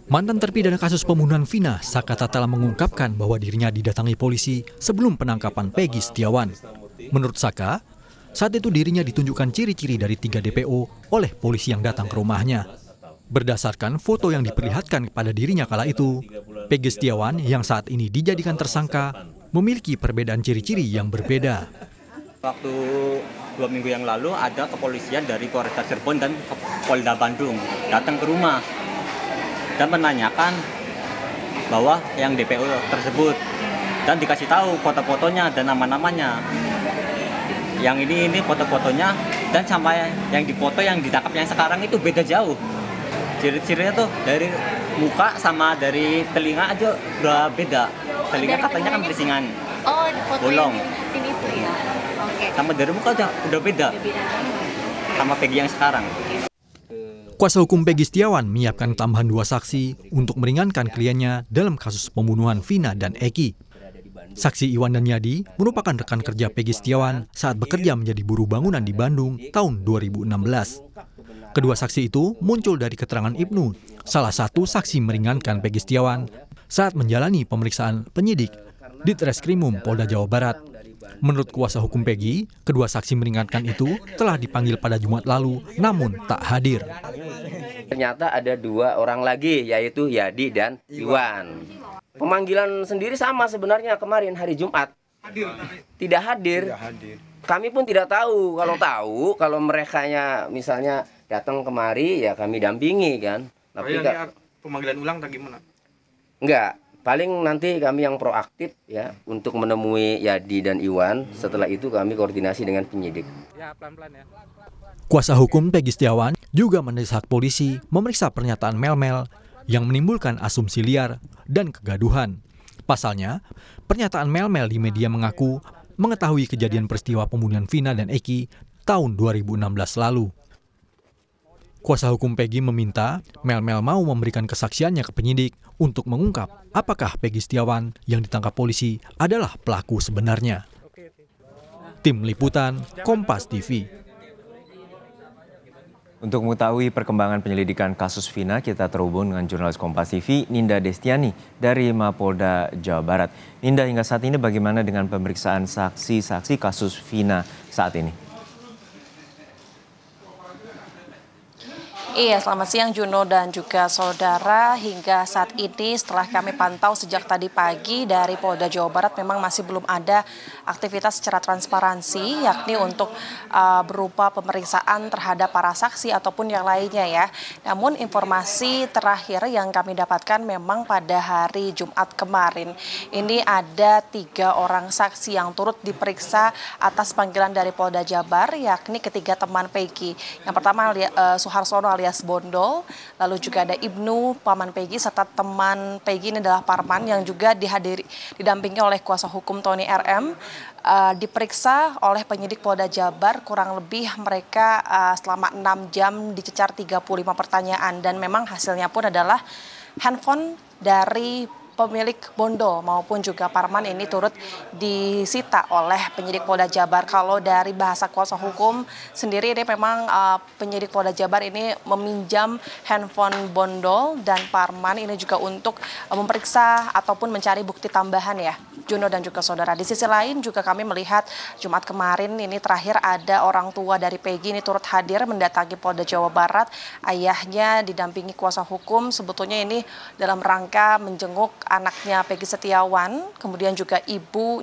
Mantan terpidana kasus pembunuhan Vina, Sakata telah mengungkapkan bahwa dirinya didatangi polisi sebelum penangkapan Peggy Setiawan. Menurut Saka, saat itu dirinya ditunjukkan ciri-ciri dari 3 DPO oleh polisi yang datang ke rumahnya. Berdasarkan foto yang diperlihatkan kepada dirinya kala itu, Peggy Setiawan yang saat ini dijadikan tersangka memiliki perbedaan ciri-ciri yang berbeda. Waktu 2 minggu yang lalu ada kepolisian dari Polres Cirebon dan Polda Bandung datang ke rumah dan menanyakan bahwa yang DPO tersebut dan dikasih tahu foto-fotonya dan nama-namanya. Yang ini foto-fotonya dan sampai yang difoto yang ditangkap yang sekarang itu beda jauh. Ciri-cirinya tuh dari muka sama dari telinga aja udah beda. Telinga katanya kan bersingan. Oh, foto bolong. Yang itu ya. Oke. Sama dari muka udah beda. Sama Peggy yang sekarang. Kuasa hukum Peggy Setiawan menyiapkan tambahan 2 saksi untuk meringankan kliennya dalam kasus pembunuhan Vina dan Eki. Saksi Iwan dan Yadi merupakan rekan kerja Peggy Setiawan saat bekerja menjadi buruh bangunan di Bandung tahun 2016. Kedua saksi itu muncul dari keterangan Ibnu, salah satu saksi meringankan Peggy Setiawan saat menjalani pemeriksaan penyidik di Treskrimum Polda Jawa Barat. Menurut kuasa hukum Peggy, kedua saksi meringankan itu telah dipanggil pada Jumat lalu, namun tak hadir. Ternyata ada 2 orang lagi, yaitu Yadi dan Iwan. Pemanggilan sendiri sama sebenarnya kemarin hari Jumat. Tidak hadir. Kami pun tidak tahu. Kalau merekanya misalnya datang kemari, ya kami dampingi kan. Tapi pemanggilan ulang atau gimana? Enggak. Paling nanti kami yang proaktif ya untuk menemui Yadi dan Iwan. Setelah itu kami koordinasi dengan penyidik. Ya, pelan-pelan ya. Kuasa hukum Peggy Setiawan juga mendesak polisi memeriksa pernyataan Mel-Mel yang menimbulkan asumsi liar dan kegaduhan. Pasalnya, pernyataan Mel-Mel di media mengaku mengetahui kejadian peristiwa pembunuhan Vina dan Eki tahun 2016 lalu. Kuasa hukum Peggy meminta Mel-Mel mau memberikan kesaksiannya ke penyidik untuk mengungkap apakah Peggy Setiawan yang ditangkap polisi adalah pelaku sebenarnya. Tim Liputan, Kompas TV. Untuk mengetahui perkembangan penyelidikan kasus Vina, kita terhubung dengan jurnalis Kompas TV, Ninda Destiani dari Mapolda Jawa Barat. Ninda, hingga saat ini bagaimana dengan pemeriksaan saksi-saksi kasus Vina saat ini? Iya, selamat siang Juno dan juga saudara. Hingga saat ini setelah kami pantau sejak tadi pagi dari Polda Jawa Barat memang masih belum ada aktivitas secara transparansi, yakni untuk berupa pemeriksaan terhadap para saksi ataupun yang lainnya ya. Namun informasi terakhir yang kami dapatkan memang pada hari Jumat kemarin ini ada 3 orang saksi yang turut diperiksa atas panggilan dari Polda Jabar, yakni ketiga teman Peggy. Yang pertama Suharsono alias Bondol, lalu juga ada Ibnu, paman Peggy, serta teman Peggy ini adalah Parman yang juga didampingi oleh kuasa hukum Tony RM. Diperiksa oleh penyidik Polda Jabar, kurang lebih mereka selama 6 jam dicecar 35 pertanyaan dan memang hasilnya pun adalah handphone dari pemilik Bondol maupun juga Parman ini turut disita oleh penyidik Polda Jabar. Kalau dari bahasa kuasa hukum sendiri ini memang penyidik Polda Jabar ini meminjam handphone Bondol dan Parman ini juga untuk memeriksa ataupun mencari bukti tambahan ya, Juno dan juga saudara. Di sisi lain juga kami melihat Jumat kemarin ini terakhir ada orang tua dari Peggy ini turut hadir mendatangi Polda Jawa Barat. Ayahnya didampingi kuasa hukum sebetulnya ini dalam rangka menjenguk anaknya Peggy Setiawan, kemudian juga ibu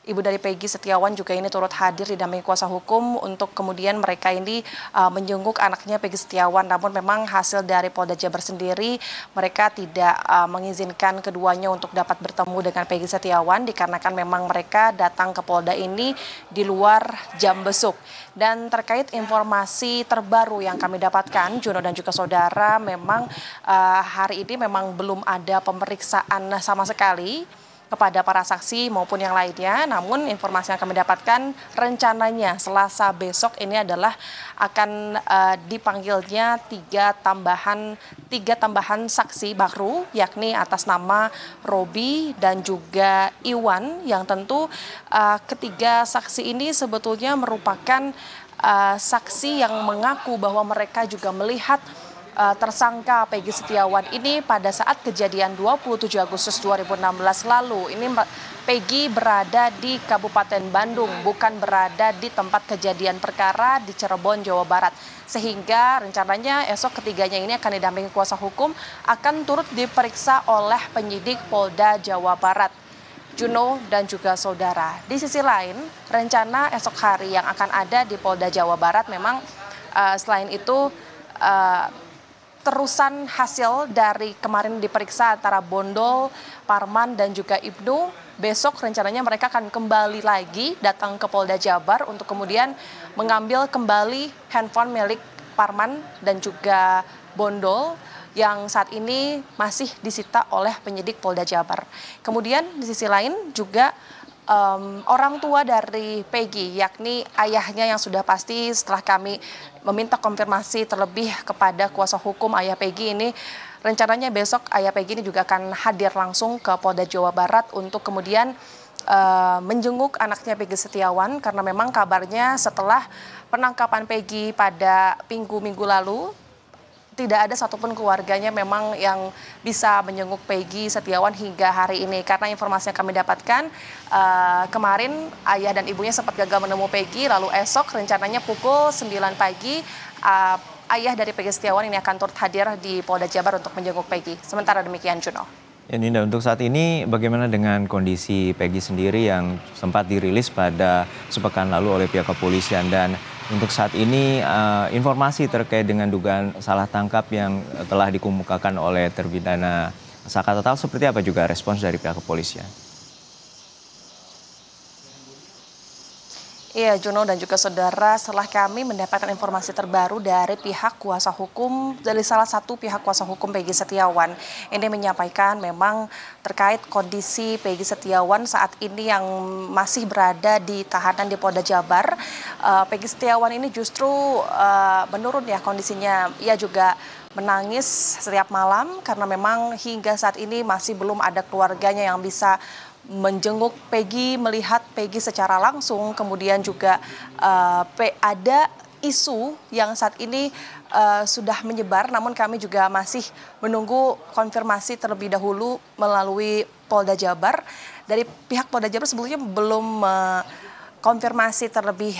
dari Peggy Setiawan juga ini turut hadir didampingi kuasa hukum untuk kemudian mereka ini menjenguk anaknya Peggy Setiawan. Namun memang hasil dari Polda Jabar sendiri mereka tidak mengizinkan keduanya untuk dapat bertemu dengan Peggy Setiawan dikarenakan memang mereka datang ke Polda ini di luar jam besuk. Dan terkait informasi terbaru yang kami dapatkan, Juno dan juga saudara, memang hari ini memang belum ada pemeriksaan sama sekali kepada para saksi maupun yang lainnya. Namun informasi yang kami dapatkan rencananya Selasa besok ini adalah akan dipanggilnya tiga tambahan saksi baru, yakni atas nama Robi dan juga Iwan, yang tentu ketiga saksi ini sebetulnya merupakan saksi yang mengaku bahwa mereka juga melihat tersangka Peggy Setiawan ini pada saat kejadian 27 Agustus 2016 lalu. Ini Peggy berada di Kabupaten Bandung, bukan berada di tempat kejadian perkara di Cirebon, Jawa Barat. Sehingga rencananya esok ketiganya ini akan didampingi kuasa hukum, akan turut diperiksa oleh penyidik Polda Jawa Barat. Juno dan juga saudara. Di sisi lain, rencana esok hari yang akan ada di Polda Jawa Barat memang selain itu terusan hasil dari kemarin diperiksa antara Bondol, Parman dan juga Ibnu. Besok rencananya mereka akan kembali lagi datang ke Polda Jabar untuk kemudian mengambil kembali handphone milik Parman dan juga Bondol yang saat ini masih disita oleh penyidik Polda Jabar. Kemudian di sisi lain juga orang tua dari Peggy, yakni ayahnya yang sudah pasti setelah kami meminta konfirmasi terlebih kepada kuasa hukum ayah Peggy ini, rencananya besok ayah Peggy ini juga akan hadir langsung ke Polda Jawa Barat untuk kemudian menjenguk anaknya Peggy Setiawan, karena memang kabarnya setelah penangkapan Peggy pada minggu lalu, tidak ada satupun keluarganya memang yang bisa menjenguk Peggy Setiawan hingga hari ini. Karena informasi yang kami dapatkan kemarin ayah dan ibunya sempat gagal menemui Peggy, lalu esok rencananya pukul 9 pagi ayah dari Peggy Setiawan ini akan turut hadir di Polda Jabar untuk menjenguk Peggy. Sementara demikian, Juno. Ya, Ninda, untuk saat ini bagaimana dengan kondisi Peggy sendiri yang sempat dirilis pada sepekan lalu oleh pihak kepolisian, dan untuk saat ini informasi terkait dengan dugaan salah tangkap yang telah dikemukakan oleh terpidana Saka Tatal seperti apa juga respons dari pihak kepolisian? Iya, Juno dan juga saudara, setelah kami mendapatkan informasi terbaru dari pihak kuasa hukum, dari salah satu pihak kuasa hukum Peggy Setiawan, ini menyampaikan memang terkait kondisi Peggy Setiawan saat ini yang masih berada di tahanan di Polda Jabar. Peggy Setiawan ini justru menurun ya kondisinya, ia juga menangis setiap malam karena memang hingga saat ini masih belum ada keluarganya yang bisa menjenguk Peggy, melihat Peggy secara langsung. Kemudian juga ada isu yang saat ini sudah menyebar, namun kami juga masih menunggu konfirmasi terlebih dahulu melalui Polda Jabar. Dari pihak Polda Jabar sebelumnya belum konfirmasi terlebih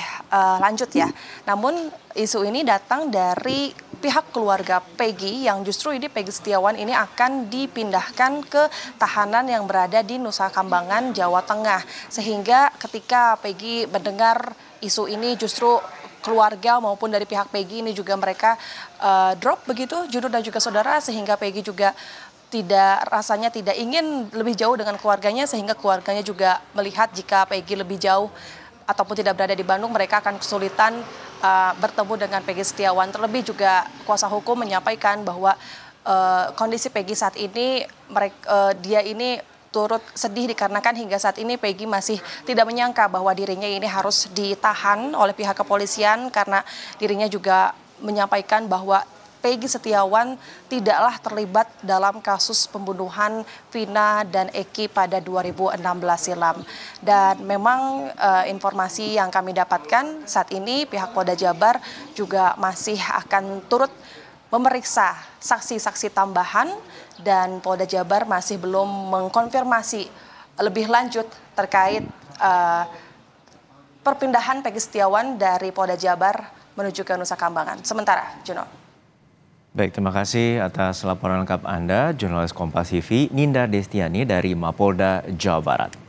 lanjut ya. Namun isu ini datang dari pihak keluarga Peggy yang justru ini Peggy Setiawan ini akan dipindahkan ke tahanan yang berada di Nusa Kambangan, Jawa Tengah. Sehingga ketika Peggy mendengar isu ini justru keluarga maupun dari pihak Peggy ini juga mereka drop begitu, Juno dan juga saudara, sehingga Peggy juga rasanya tidak ingin lebih jauh dengan keluarganya, sehingga keluarganya juga melihat jika Peggy lebih jauh ataupun tidak berada di Bandung, mereka akan kesulitan bertemu dengan Peggy Setiawan. Terlebih juga kuasa hukum menyampaikan bahwa kondisi Peggy saat ini dia ini turut sedih dikarenakan hingga saat ini Peggy masih tidak menyangka bahwa dirinya ini harus ditahan oleh pihak kepolisian, karena dirinya juga menyampaikan bahwa Peggy Setiawan tidaklah terlibat dalam kasus pembunuhan Vina dan Eki pada 2016 silam. Dan memang informasi yang kami dapatkan saat ini pihak Polda Jabar juga masih akan turut memeriksa saksi-saksi tambahan, dan Polda Jabar masih belum mengkonfirmasi lebih lanjut terkait perpindahan Peggy Setiawan dari Polda Jabar menuju ke Nusa Kambangan. Sementara, Juno. Baik, terima kasih atas laporan lengkap Anda, jurnalis Kompas TV Ninda Destiani dari Mapolda Jawa Barat.